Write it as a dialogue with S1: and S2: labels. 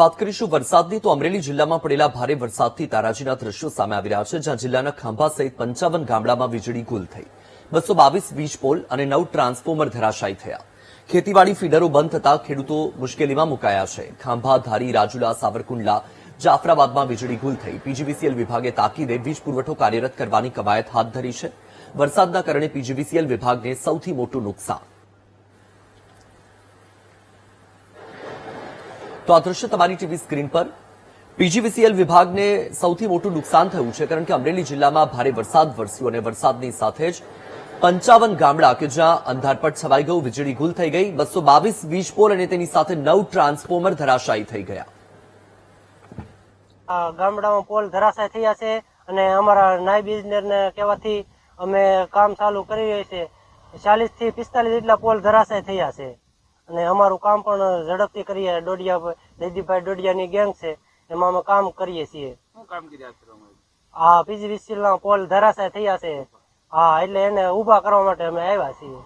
S1: વાત કરીશું વરસાદની તો અમરેલી જિલ્લામાં પડેલા ભારે વરસાદથી તારાજીના દ્રશ્યો સામે આવી રહ્યા છે, જ્યાં જિલ્લાના ખાંભા સહિત 55 ગામડામાં વીજળી ગુલ થઈ, 222 વીજ પોલ અને 9 ટ્રાન્સફોર્મર ધરાશાયી થયા. ખેતીવાડી ફીડરો બંધ થતા ખેડૂતો મુશ્કેલીમાં મુકાયા છે. ખાંભા, ધારી, રાજુલા, સાવરકુંડલા, જાફરાબાદમાં વીજળી ગુલ થઈ. પીજીવીસીએલ વિભાગે તાકીદે વીજ પુરવઠો કાર્યરત કરવાની કવાયત હાથ ધરી છે. વરસાદના કારણે પીજીવીસીએલ વિભાગને સૌથી મોટું નુકસાન. તો આ દ્રશ્ય તમારી ટીવી સ્ક્રીન પર. પીજીવીસીએલ વિભાગને સૌથી મોટું નુકસાન થયું છે, કારણ કે અમરેલી જિલ્લામાં ભારે વરસાદ વરસ્યો અને વરસાદની સાથે જ 55 ગામડા કે જ્યાં અંધારપટ છવાઈ ગયું, વીજળી ગુલ થઈ ગઈ, 222 વીજ પોલ અને તેની સાથે 9 ટ્રાન્સફોર્મર ધરાશાયી થઈ ગયા.
S2: ગામડામાં પોલ ધરાશાય થયા છે અને અમારા નાયબ ઇજનેરને કહેવાથી અમે કામ ચાલુ કરી રહ્યા છીએ. 40 થી 45 જેટલા પોલ ધરાશાય થયા છે અને અમારું કામ પણ ઝડપથી કરીએ. દૈદીભાઈ ડોડિયાની ગેંગ છે, એમાં અમે કામ કરીએ છીએ. હા, પીજીવીસીએલ ના પોલ ધરાશાય થયા છે. હા, એટલે એને ઉભા કરવા માટે અમે આવ્યા છીએ.